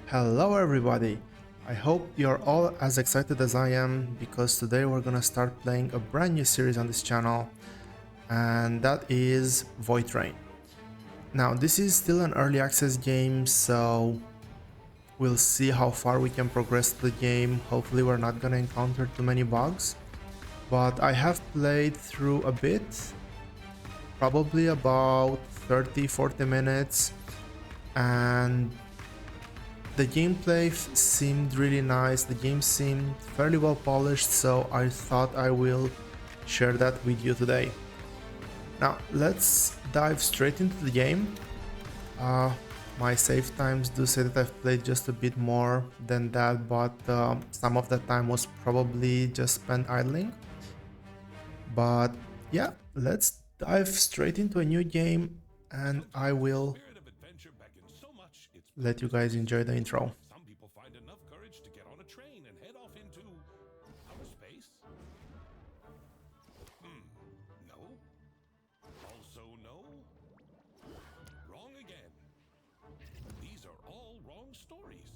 Hello everybody! I hope you're all as excited as I am because today we're gonna start playing a brand new series on this channel, and that is Voidtrain. Now this is still an early access game, so we'll see how far we can progress the game. Hopefully we're not gonna encounter too many bugs, but I have played through a bit, probably about 30-40 minutes, and the gameplay seemed really nice, the game seemed fairly well polished, so I thought I will share that with you today. Now let's dive straight into the game. My save times do say that I've played just a bit more than that, but some of that time was probably just spent idling. But yeah, let's dive straight into a new game and I will let you guys enjoy the intro. Some people find enough courage to get on a train and head off into outer space. No. Also no. Wrong again. These are all wrong stories.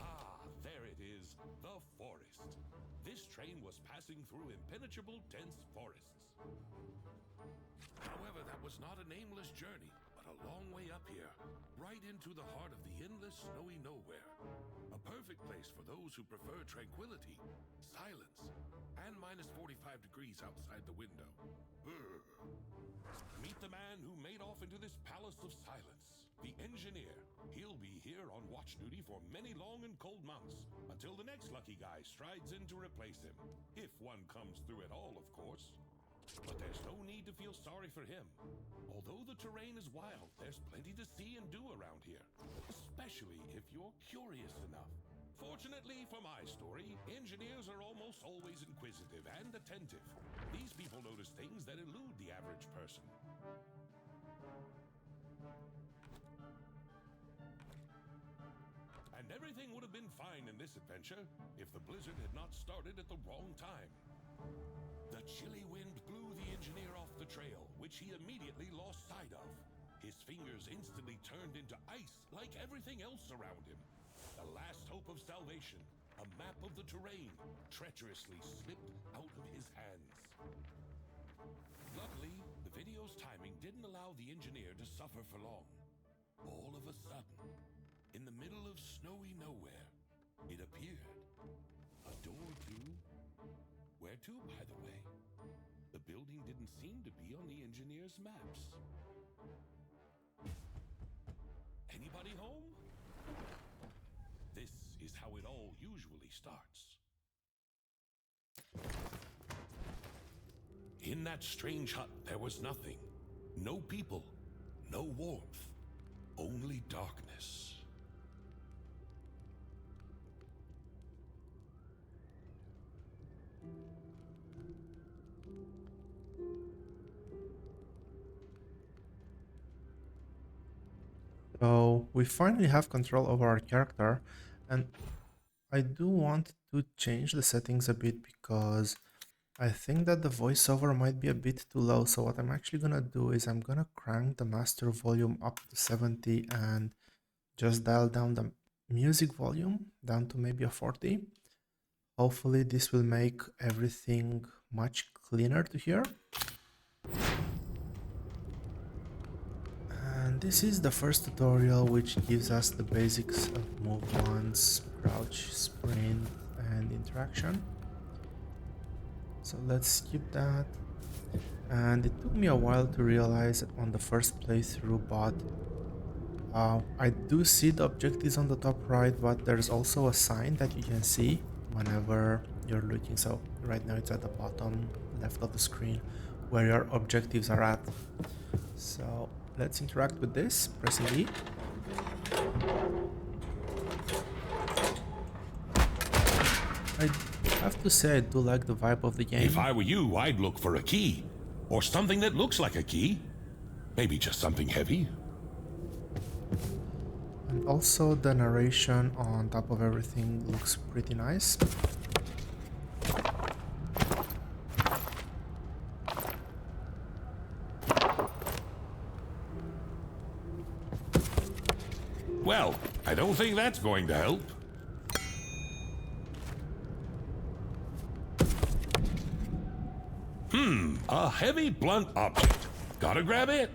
Ah, there it is, the forest. This train was passing through impenetrable, dense forests. However, that was not a nameless journey, but a long way up here, right into the heart of the endless snowy nowhere. A perfect place for those who prefer tranquility, silence, and minus 45 degrees outside the window. Meet the man who made off into this palace of silence. The engineer. He'll be here on watch duty for many long and cold months, until the next lucky guy strides in to replace him. If one comes through at all, of course. But there's no need to feel sorry for him. Although the terrain is wild, there's plenty to see and do around here, especially if you're curious enough. Fortunately for my story, engineers are almost always inquisitive and attentive. These people notice things that elude the average person. And everything would have been fine in this adventure if the blizzard had not started at the wrong time. The chilly wind blew the engineer off the trail, which he immediately lost sight of. His fingers instantly turned into ice like everything else around him. The last hope of salvation, a map of the terrain, treacherously slipped out of his hands. Luckily, the video's timing didn't allow the engineer to suffer for long. All of a sudden, in the middle of snowy nowhere, it appeared. A door to... Where to, by the way? The building didn't seem to be on the engineer's maps. Anybody home? This is how it all usually starts. In that strange hut, there was nothing. No people, no warmth, only darkness. So we finally have control over our character, and I do want to change the settings a bit because I think that the voiceover might be a bit too low. So what I'm actually gonna do is I'm gonna crank the master volume up to 70 and just dial down the music volume down to maybe a 40. Hopefully this will make everything much cleaner to hear. And this is the first tutorial, which gives us the basics of move once, crouch, sprint, and interaction. So let's skip that. And it took me a while to realize on the first playthrough, but I do see the objectives on the top right, but there's also a sign that you can see whenever you're looking. So right now it's at the bottom left of the screen where your objectives are at. So let's interact with this, pressing E. I have to say I do like the vibe of the game. If I were you, I'd look for a key. Or something that looks like a key. Maybe just something heavy. And also the narration on top of everything looks pretty nice. Well, I don't think that's going to help. A heavy blunt object. Gotta grab it.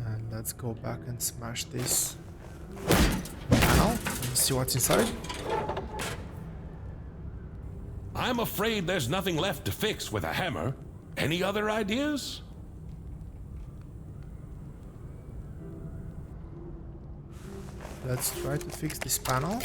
And let's go back and smash this panel and see what's inside. I'm afraid there's nothing left to fix with a hammer. Any other ideas? Let's try to fix this panel.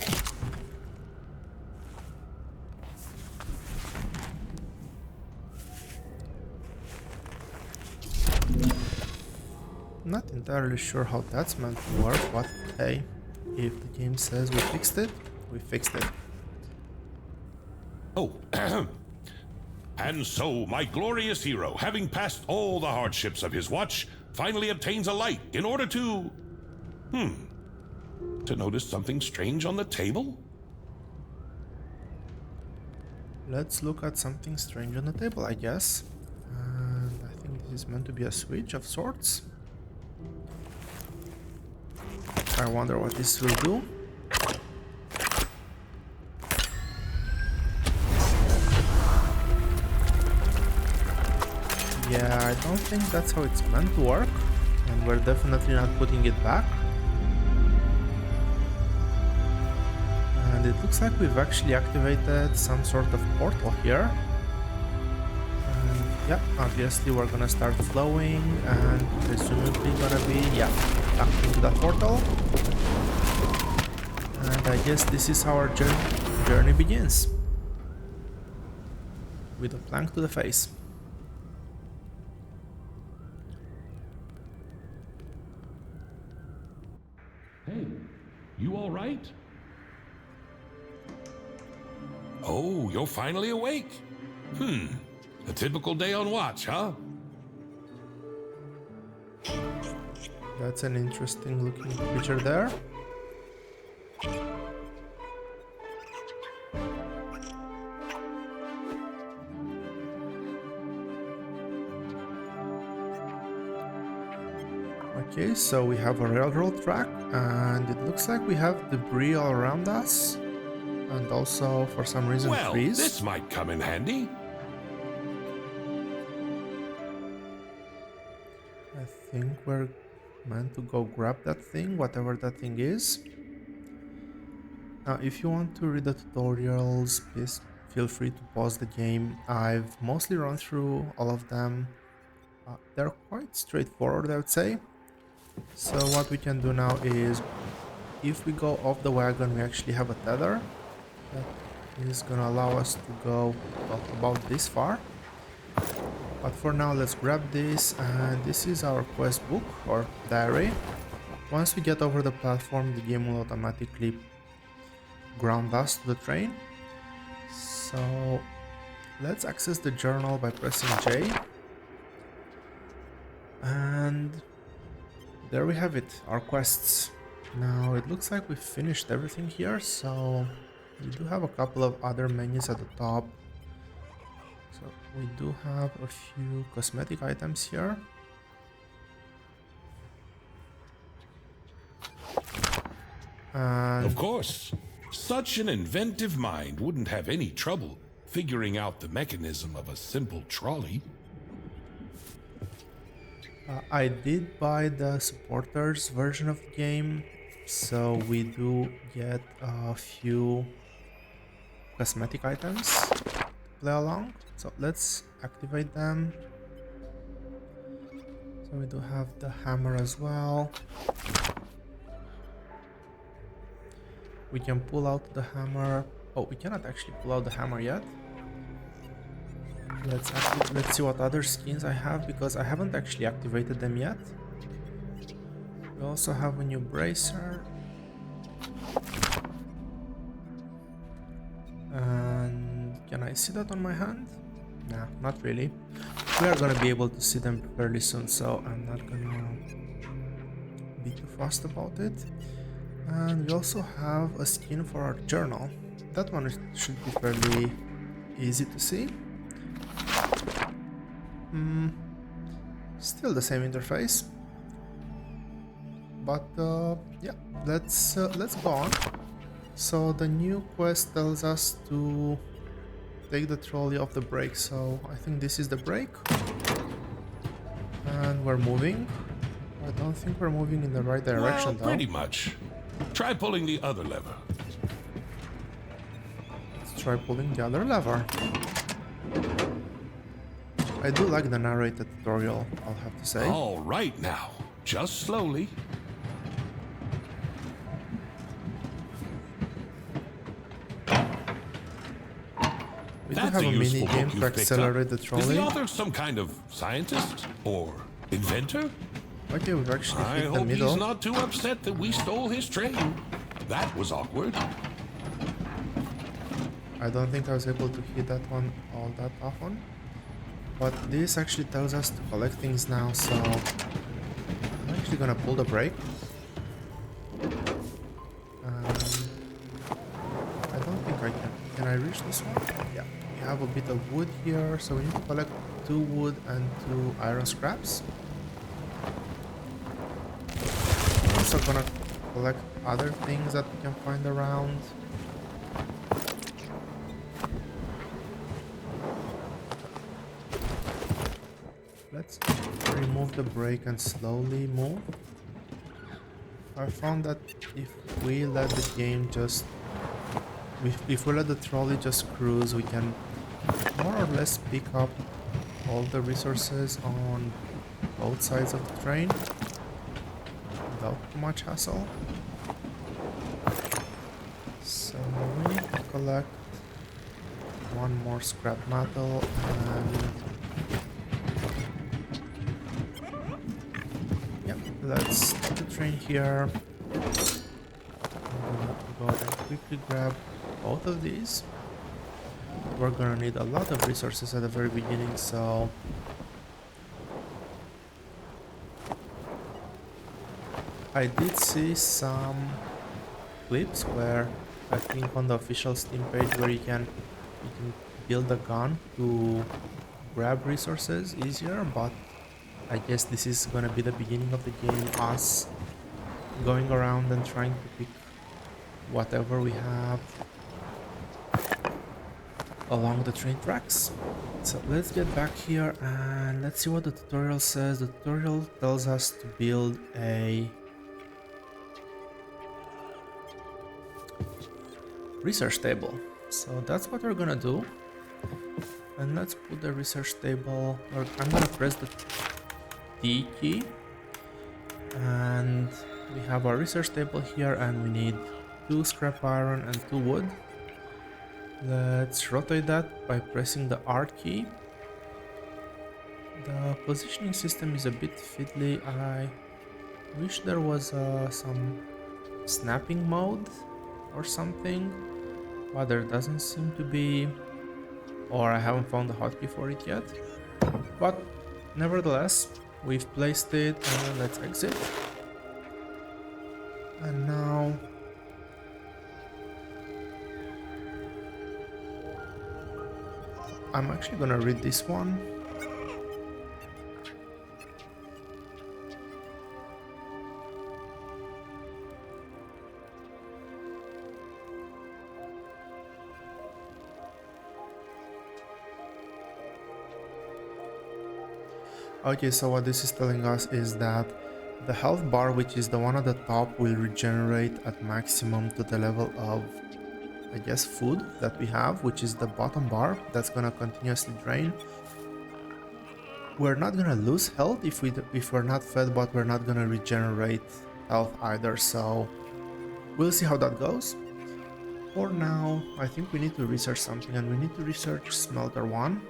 Not entirely sure how that's meant to work, but hey, if the game says we fixed it, we fixed it. Oh, and so my glorious hero, having passed all the hardships of his watch, finally obtains a light in order to notice something strange on the table? Let's look at something strange on the table, I guess. And I think this is meant to be a switch of sorts. I wonder what this will do. Yeah, I don't think that's how it's meant to work, and we're definitely not putting it back. And it looks like we've actually activated some sort of portal here. And yeah, obviously we're gonna start flowing and presumably gonna be, back into that portal. And I guess this is how our journey begins. With a plank to the face. Hey, you all right? Oh, you're finally awake. A typical day on watch, huh? That's an interesting looking creature there. Okay, so we have a railroad track, and it looks like we have debris all around us, and also for some reason trees. This might come in handy. I think we're meant to go grab that thing, whatever that thing is. Now, if you want to read the tutorials, please feel free to pause the game. I've mostly run through all of them. They're quite straightforward, I would say. So what we can do now is, if we go off the wagon, we actually have a tether that is gonna allow us to go about this far. But for now, let's grab this, and this is our quest book or diary. Once we get over the platform, the game will automatically ground us to the train. So let's access the journal by pressing J. And there we have it, our quests. Now it looks like we finished everything here, so we do have a couple of other menus at the top. So we do have a few cosmetic items here. And of course, such an inventive mind wouldn't have any trouble figuring out the mechanism of a simple trolley. I did buy the supporters version of the game, so we do get a few cosmetic items to play along. So let's activate them. So we do have the hammer as well. We can pull out the hammer. Oh, we cannot actually pull out the hammer yet. Let's see what other skins I have, because I haven't actually activated them yet. We also have a new bracer. And can I see that on my hand? Nah, not really. We are gonna be able to see them fairly soon, so I'm not gonna be too fast about it. And we also have a skin for our journal. That one should be fairly easy to see. Still the same interface. But yeah, let's go on. So the new quest tells us to take the trolley off the brake. So I think this is the brake. And we're moving. I don't think we're moving in the right direction though. Pretty much. Try pulling the other lever. Let's try pulling the other lever. I do like the narrated tutorial, I'll have to say. All right now. Just slowly. We do have a mini game to accelerate the trolley. Is the author some kind of scientist or inventor? Okay, we've actually hit the I hope middle. he's not too upset that we stole his train. That was awkward. I don't think I was able to hit that one all that often. But this actually tells us to collect things now, so I'm actually gonna pull the brake. I don't think I can. Can I reach this one? Yeah. We have a bit of wood here, so we need to collect 2 wood and 2 iron scraps. I'm also gonna collect other things that we can find around. Let's remove the brake and slowly move. I found that if we let the game just... If we let the trolley just cruise, we can more or less pick up all the resources on both sides of the train without too much hassle. So we need to collect 1 more scrap metal and... Let's stop the train here. I'm gonna go and quickly grab both of these. We're gonna need a lot of resources at the very beginning, so... I did see some clips where I think on the official Steam page where you can build a gun to grab resources easier, but I guess this is gonna be the beginning of the game, us going around and trying to pick whatever we have along the train tracks. So let's get back here and let's see what the tutorial says. The tutorial tells us to build a research table. So that's what we're gonna do. And let's put the research table, or I'm gonna press the D key, and we have our research table here, and we need 2 scrap iron and 2 wood. Let's rotate that by pressing the R key. The positioning system is a bit fiddly. I wish there was some snapping mode or something, but there doesn't seem to be, or I haven't found the hotkey for it yet. But nevertheless, we've placed it, and let's exit. And now I'm actually gonna read this one. Okay, so what this is telling us is that the health bar, which is the one at the top, will regenerate at maximum to the level of, I guess, food that we have, which is the bottom bar. That's gonna continuously drain. We're not gonna lose health if we're not fed, but we're not gonna regenerate health either, so we'll see how that goes. For now, I think we need to research something, and we need to research smelter 1.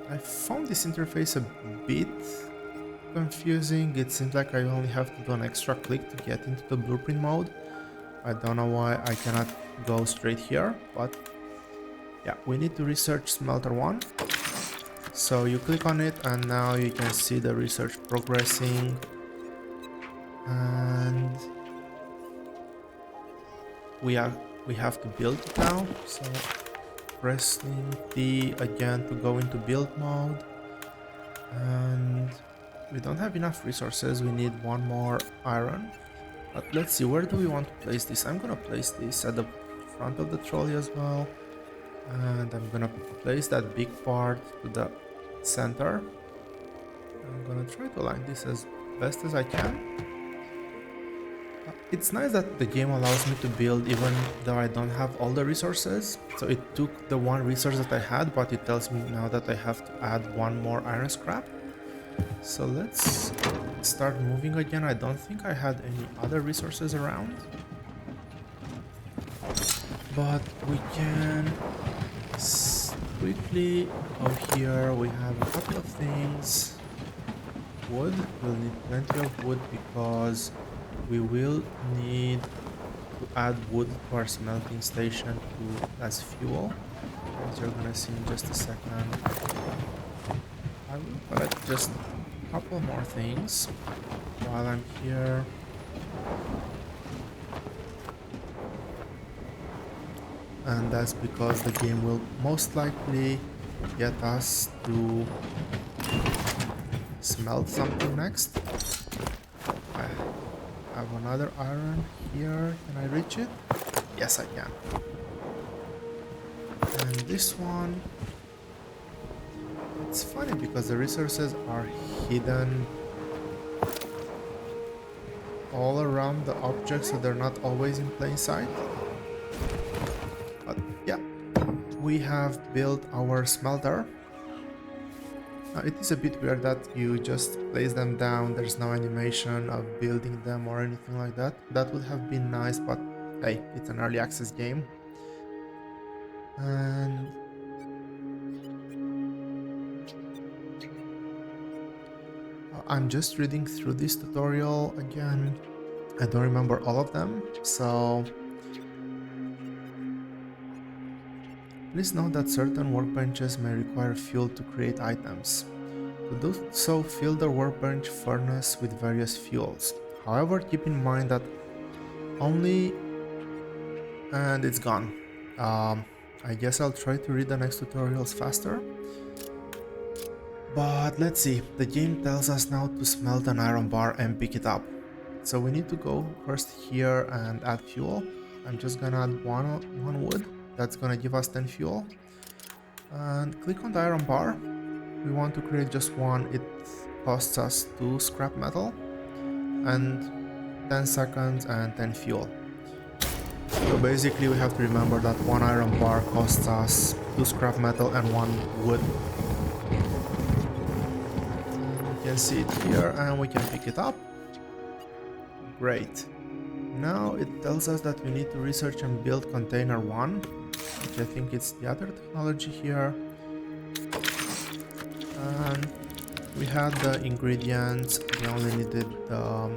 I found this interface a bit confusing. It seems like I only have to do an extra click to get into the blueprint mode. I don't know why I cannot go straight here, but yeah, we need to research smelter 1. So you click on it, and now you can see the research progressing. And we have to build it now, so pressing T again to go into build mode. And we don't have enough resources, we need one more iron. But let's see, where do we want to place this? I'm gonna place this at the front of the trolley as well. And I'm gonna place that big part to the center. I'm gonna try to align this as best as I can. It's nice that the game allows me to build even though I don't have all the resources. So it took the one resource that I had, but it tells me now that I have to add one more iron scrap. So let's start moving again. I don't think I had any other resources around, but we can quickly go here. We have a couple of things. Wood, we'll need plenty of wood because we will need to add wood to our smelting station as fuel, as you're gonna see in just a second. I will collect just a couple more things while I'm here. And that's because the game will most likely get us to smelt something next. I have another iron here. Can I reach it? Yes, I can. And this one, it's funny because the resources are hidden all around the object, so they're not always in plain sight. But yeah, we have built our smelter. It is a bit weird that you just place them down, there's no animation of building them or anything like that. That would have been nice, but hey, it's an early access game. And I'm just reading through this tutorial again. I don't remember all of them, so please note that certain workbenches may require fuel to create items. To do so, fill the workbench furnace with various fuels. However, keep in mind that only... and it's gone. I guess I'll try to read the next tutorials faster. But let's see, the game tells us now to smelt an iron bar and pick it up. So we need to go first here and add fuel. I'm just gonna add one wood. That's gonna give us 10 fuel. And click on the iron bar. We want to create just one. It costs us 2 scrap metal and 10 seconds and 10 fuel. So basically we have to remember that one iron bar costs us 2 scrap metal and 1 wood. You can see it here and we can pick it up. Great. Now it tells us that we need to research and build container 1, which I think it's the other technology here. And we had the ingredients, we only needed the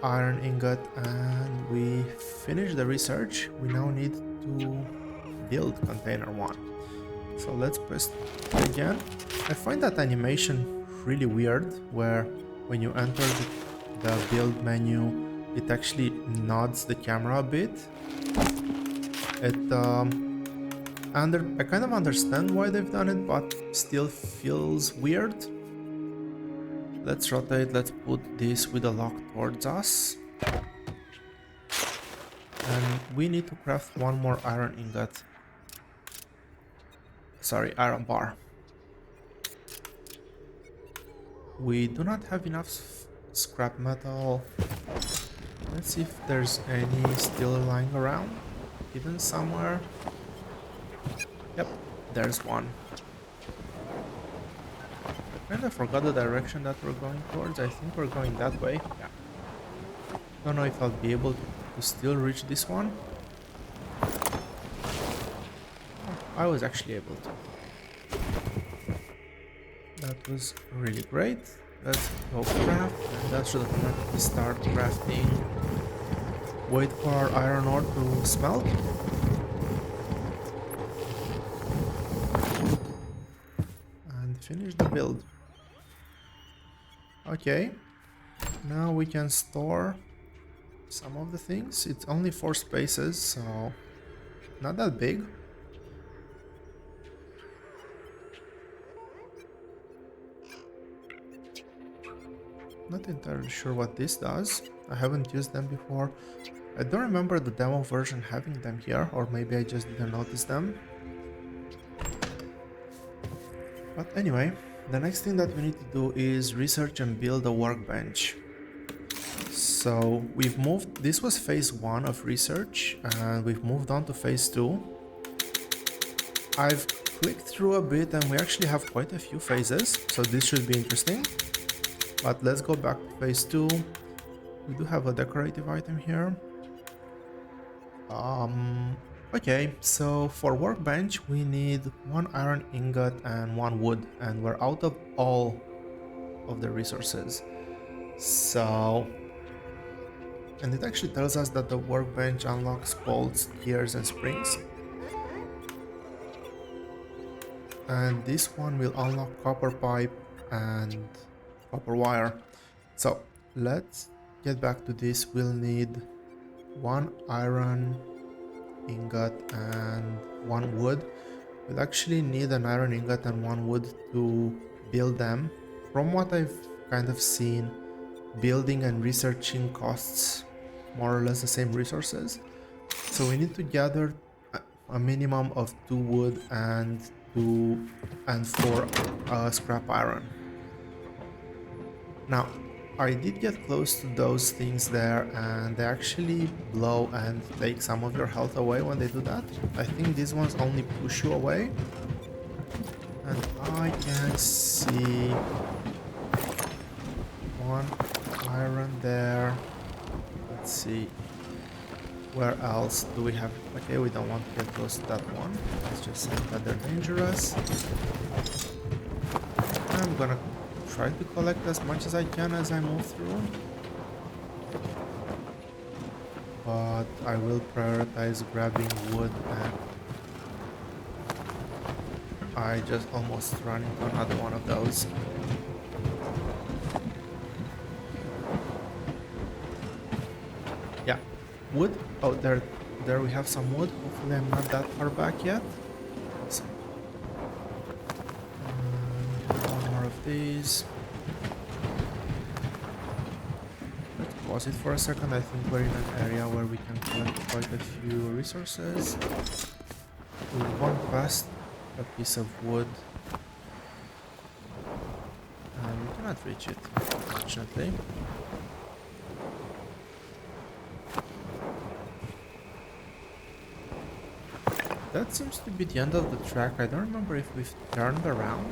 iron ingot, and we finished the research. We now need to build container 1. So let's press it again. I find that animation really weird, where when you enter the build menu, it actually nods the camera a bit. I kind of understand why they've done it, but still feels weird. Let's rotate, let's put this with a lock towards us. And we need to craft one more iron ingot. Sorry, iron bar. We do not have enough scrap metal. Let's see if there's any still lying around, hidden somewhere. Yep, there's one. I kind of forgot the direction that we're going towards. I think we're going that way. Yeah. Don't know if I'll be able to still reach this one. Oh, I was actually able to. That was really great. Let's go craft, and that should automatically start crafting. Wait for our iron ore to smelt. And finish the build. Okay. Now we can store some of the things. It's only 4 spaces, so not that big. Not entirely sure what this does. I haven't used them before. I don't remember the demo version having them here, or maybe I just didn't notice them. But anyway, the next thing that we need to do is research and build a workbench. So we've moved, this was phase 1 of research, and we've moved on to phase 2. I've clicked through a bit and we actually have quite a few phases, so this should be interesting. But let's go back to phase 2. We do have a decorative item here. Okay, so for workbench we need 1 iron ingot and 1 wood, and we're out of all of the resources. So, and it actually tells us that the workbench unlocks bolts, gears and springs. And this one will unlock copper pipe and copper wire. So let's get back to this. We'll need 1 iron ingot and 1 wood. We'll actually need an iron ingot and 1 wood to build them. From what I've kind of seen, building and researching costs more or less the same resources. So we need to gather a minimum of 2 wood and 4 scrap iron. Now, I did get close to those things there, and they actually blow and take some of your health away when they do that. I think these ones only push you away. And I can see 1 iron there. Let's see. Where else do we have? Okay, we don't want to get close to that one. Let's just say that they're dangerous. I'm gonna try to collect as much as I can as I move through. But I will prioritize grabbing wood, and I just almost ran into another one of those. Yeah, wood. Oh, there we have some wood. Hopefully I'm not that far back yet. Awesome. One more of these. Let's pause it for a second. I think we're in an area where we can collect quite a few resources. We'll walk past a piece of wood. And we cannot reach it, unfortunately. That seems to be the end of the track. I don't remember if we've turned around.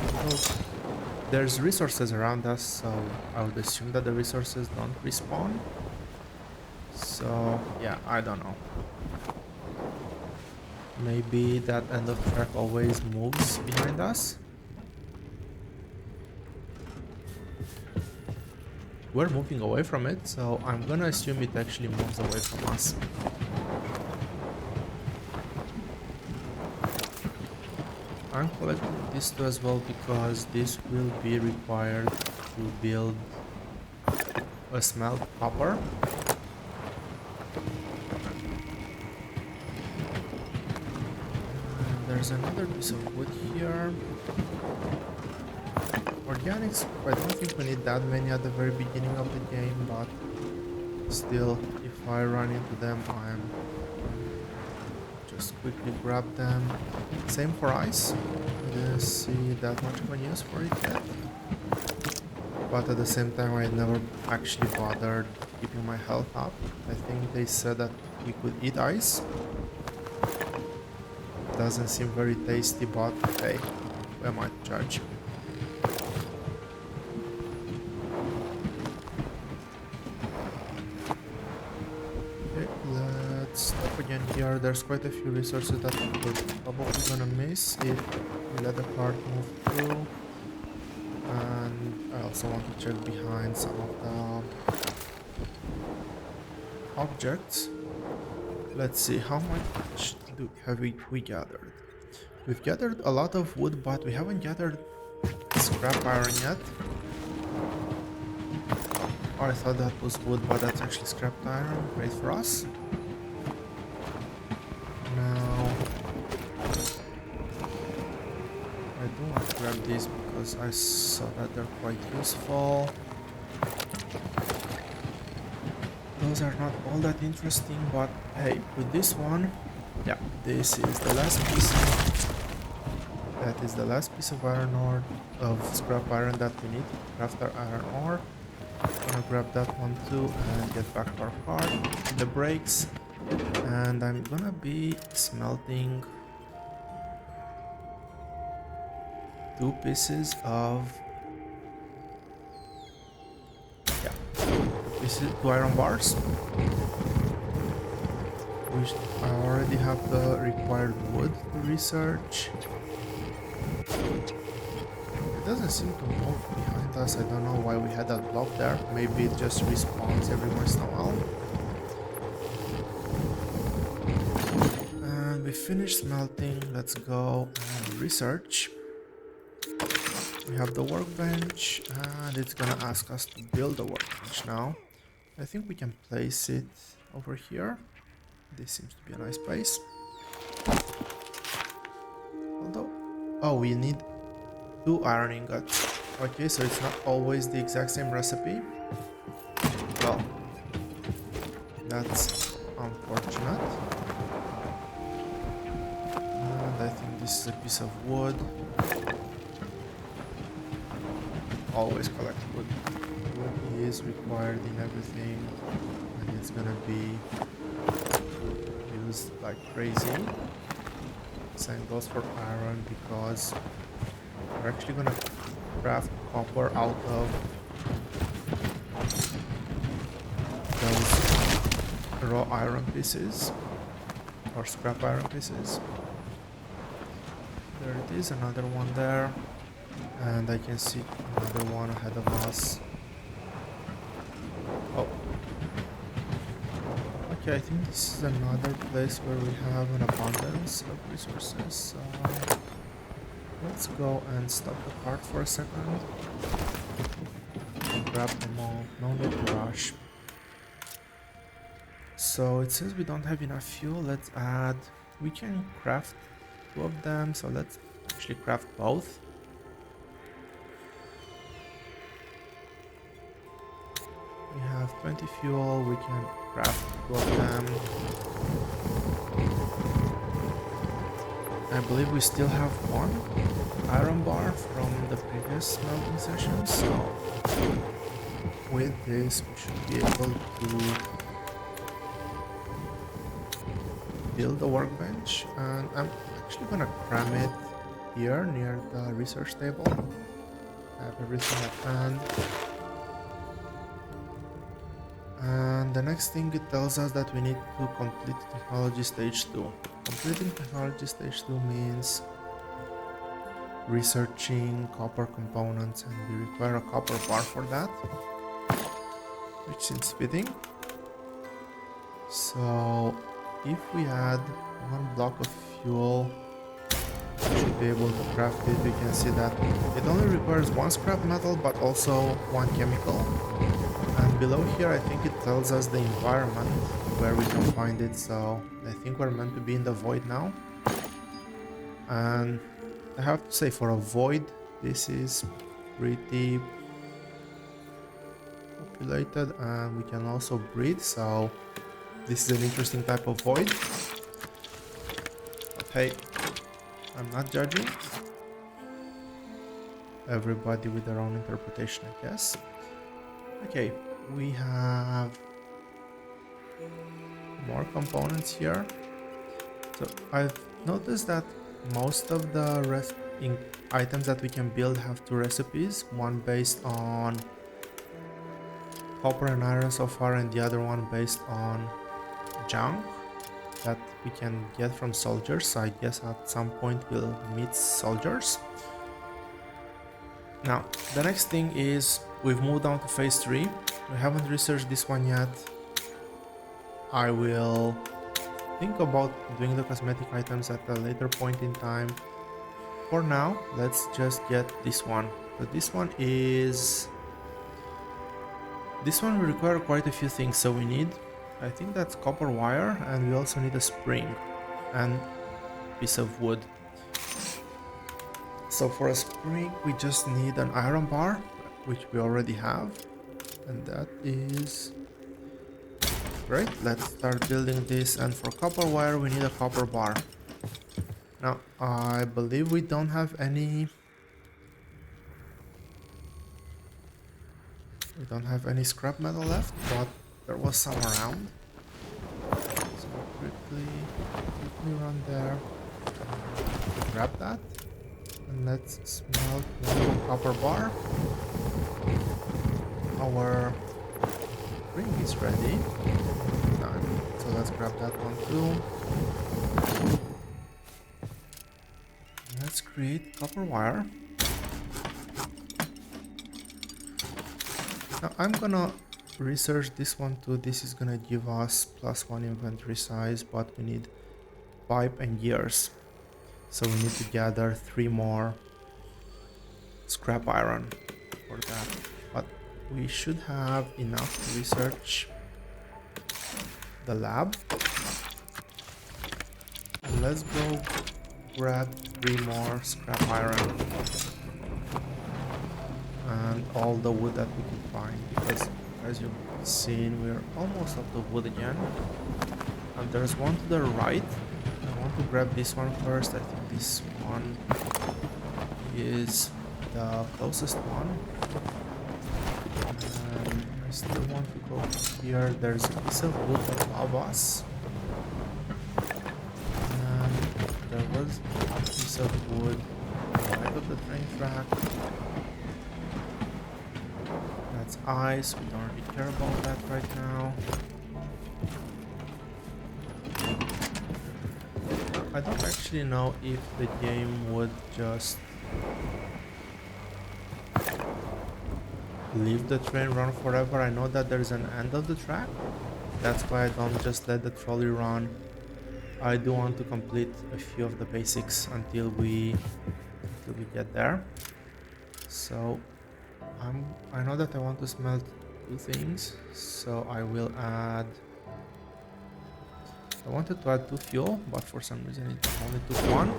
Although there's resources around us, so I would assume that the resources don't respawn. So yeah, I don't know. Maybe that end of track always moves behind us. We're moving away from it, so I'm gonna assume it actually moves away from us. I'm collecting this too as well because this will be required to build a smelt copper. And there's another piece of wood here. Organics, I don't think we need that many at the very beginning of the game, but still, if I run into them, I'm just quickly grab them. Same for ice. I didn't see that much of a use for it yet. But at the same time, I never actually bothered keeping my health up. I think they said that we could eat ice. Doesn't seem very tasty, but hey, who am I to judge? Stop again here. There's quite a few resources that we're probably gonna miss if we let the cart move through. And I also want to check behind some of the objects. Let's see, how much have we gathered? We've gathered a lot of wood, but we haven't gathered scrap iron yet. I thought that was wood, but that's actually scrap iron. Great for us. Now, I do want to grab these because I saw that they're quite useful. Those are not all that interesting, but hey, with this one, yeah, this is the last piece. That is the last piece of iron ore, of scrap iron that we need to craft our iron ore. Gonna grab that one too and get back to our car, the brakes, and I'm gonna be smelting 2 pieces of, yeah, 2 iron bars, which I already have the required wood to research. It doesn't seem to move behind us. I don't know why we had that block there. Maybe it just respawns every once in a while. And we finished smelting. Let's go and research. We have the workbench and it's gonna ask us to build the workbench now. I think we can place it over here. This seems to be a nice place. Although, oh, we need 2 iron ingots. Okay, so it's not always the exact same recipe. Well, that's unfortunate. And I think this is a piece of wood. Always collect wood. Wood is required in everything, and it's gonna be used like crazy. Same goes for iron because we're actually gonna craft copper out of those raw iron pieces or scrap iron pieces. There it is, another one there. And I can see another one ahead of us. Oh. Okay, I think this is another place where we have an abundance of resources. So let's go and stop the cart for a second. Grab them all. No need to rush. So it says we don't have enough fuel. Let's add. We can craft 2 of them. So let's actually craft both. We have 20 fuel, we can craft 2 of them. I believe we still have 1 iron bar from the previous smelting session, so with this we should be able to build the workbench, and I'm actually gonna cram it here near the research table. Have everything at hand. And the next thing it tells us that we need to complete technology stage 2. Completing technology stage 2 means researching copper components, and we require a copper bar for that, which seems fitting. So if we add 1 block of fuel, we should be able to craft it. We can see that it only requires 1 scrap metal but also 1 chemical. And below here I think it tells us the environment where we can find it, so I think we're meant to be in the void now. And I have to say, for a void, this is pretty populated, and we can also breed, so this is an interesting type of void. But hey, I'm not judging. Everybody with their own interpretation, I guess. Okay, we have more components here. So I've noticed that most of the items that we can build have 2 recipes, one based on copper and iron so far, and the other one based on junk that we can get from soldiers. So I guess at some point we'll meet soldiers. Now, the next thing is we've moved on to phase 3. We haven't researched this one yet. I will think about doing the cosmetic items at a later point in time. For now, let's just get this one. So this one is This one will require quite a few things, so we need, I think that's copper wire, and we also need a spring and piece of wood. So for a spring we just need an iron bar, which we already have, and that is great. Let's start building this, and for copper wire we need a copper bar. Now I believe we don't have any scrap metal left, but there was some around. So quickly run there, grab that, and let's smelt one more copper bar. Our ring is ready. Done. So let's grab that one too. Let's create copper wire. Now I'm gonna research this one too. This is gonna give us +1 inventory size, but we need pipe and gears. So we need to gather 3 more scrap iron for that. But we should have enough to research the lab. And let's go grab 3 more scrap iron and all the wood that we can find, because as you've seen we're almost out of wood again. And there's one to the right. I want to grab this one first. I think this one is the closest one. And I still want to go here. There's a piece of wood above us. And there was a piece of wood right of the train track. That's ice. We don't really care about that right now. I don't actually know if the game would just leave the train run forever. I know that there's an end of the track. That's why I don't just let the trolley run. I do want to complete a few of the basics until we get there. So I know that I want to smelt 2 things, so I will add. I wanted to add 2 fuel, but for some reason it only took 1.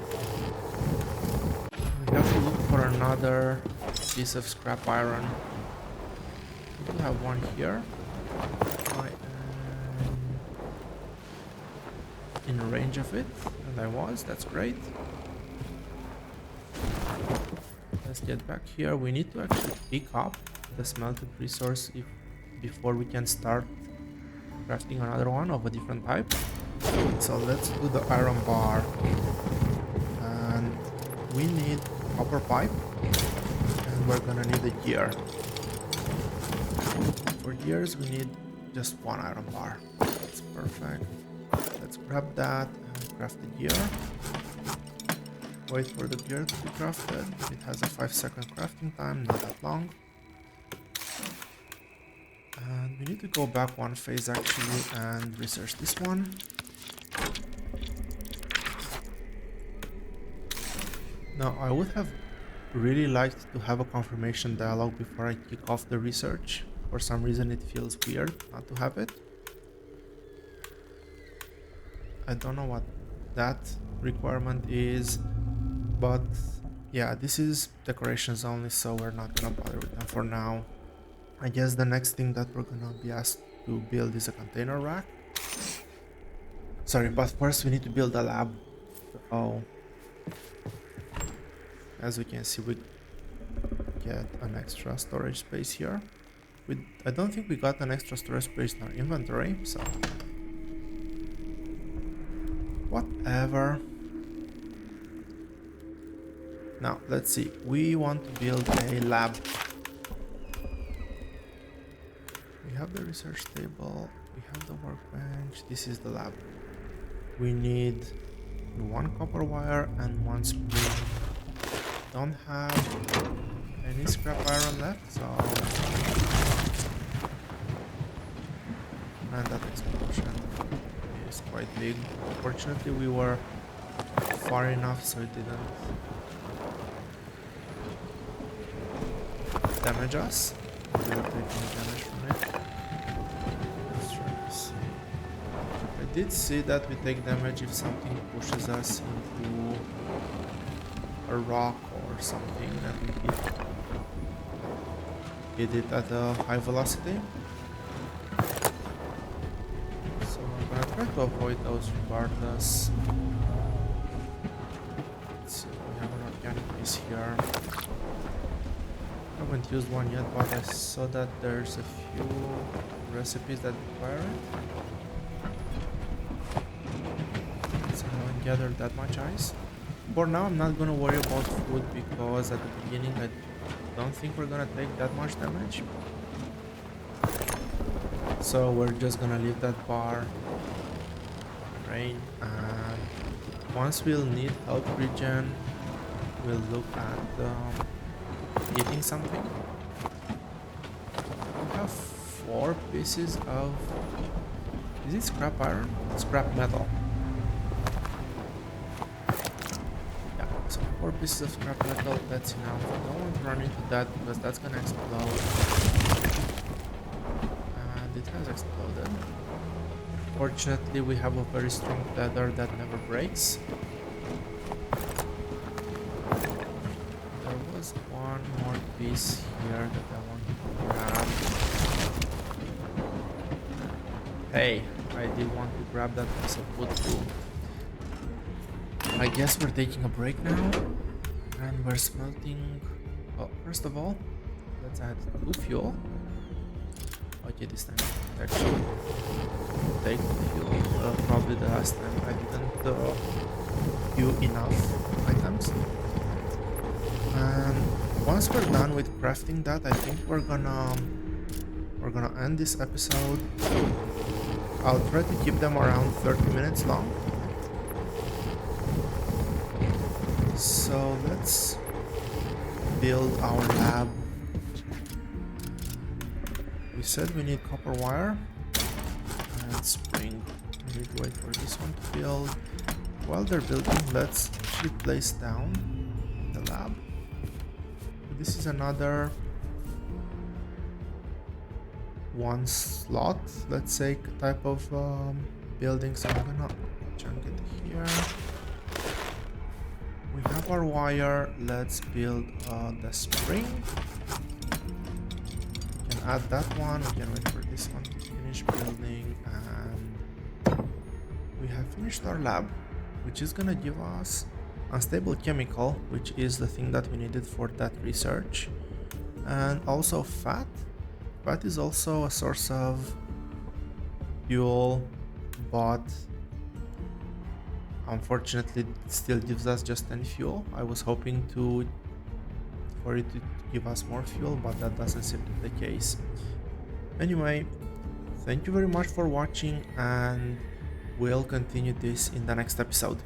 We have to look for another piece of scrap iron. We do have one here. I am in range of it, and I was. That's great. Let's get back here. We need to actually pick up the smelted resource before we can start crafting another one of a different type. So let's do the iron bar, and we need copper pipe, and we're gonna need a gear. For gears we need just 1 iron bar. That's perfect. Let's grab that and craft the gear. Wait for the gear to be crafted. It has a 5-second crafting time, not that long. And we need to go back 1 phase actually and research this one. Now I would have really liked to have a confirmation dialogue before I kick off the research. For some reason it feels weird not to have it. I don't know what that requirement is, but yeah, this is decorations only, so we're not gonna bother with them for now. I guess the next thing that we're gonna be asked to build is a container rack. Sorry, but first we need to build a lab. Oh, as we can see, we get an extra storage space here. I don't think we got an extra storage space in our inventory, so whatever. Now let's see, we want to build a lab. We have the research table, we have the workbench, this is the lab. We need 1 copper wire and 1 spring. Don't have any scrap iron left, so and that explosion is quite big. Fortunately we were far enough so it didn't damage us. We will take no damage from it. did see that we take damage if something pushes us into a rock or something and we hit it at a high velocity. So I'm gonna try to avoid those regardless. Let's see, we have an organic piece here. I haven't used one yet, but I saw that there's a few recipes that require it. So I haven't gathered that much ice. For now, I'm not gonna worry about food because at the beginning I don't think we're gonna take that much damage. So we're just gonna leave that bar rain, and once we'll need health regen, we'll look at eating something. We have 4 pieces of... is it scrap iron? Scrap metal. Yeah, so 4 pieces of scrap metal, that's enough. I don't want to run into that because that's gonna explode. And it has exploded. Fortunately, we have a very strong tether that never breaks. There was one more piece here that I wanted to grab. Hey, I did want to grab that piece of wood too. I guess we're taking a break now. And we're smelting... well, first of all, let's add 2 fuel. Okay, this time actually take the fuel. Probably the last time I didn't do enough items. And once we're done with crafting that, I think we're gonna end this episode. I'll try to keep them around 30 minutes long. So let's build our lab. We said we need copper wire and spring. We need to wait for this one to build. While they're building, let's actually place down the lab. This is another 1 slot, let's say, type of building. So I'm gonna chunk it here. We have our wire. Let's build the spring. Add that one, we can wait for this one to finish building, and we have finished our lab, which is gonna give us unstable chemical, which is the thing that we needed for that research, and also fat. Fat is also a source of fuel, but unfortunately it still gives us just 10 fuel. I was hoping for it to give us more fuel, but that doesn't seem to be the case. Anyway, thank you very much for watching, and we'll continue this in the next episode.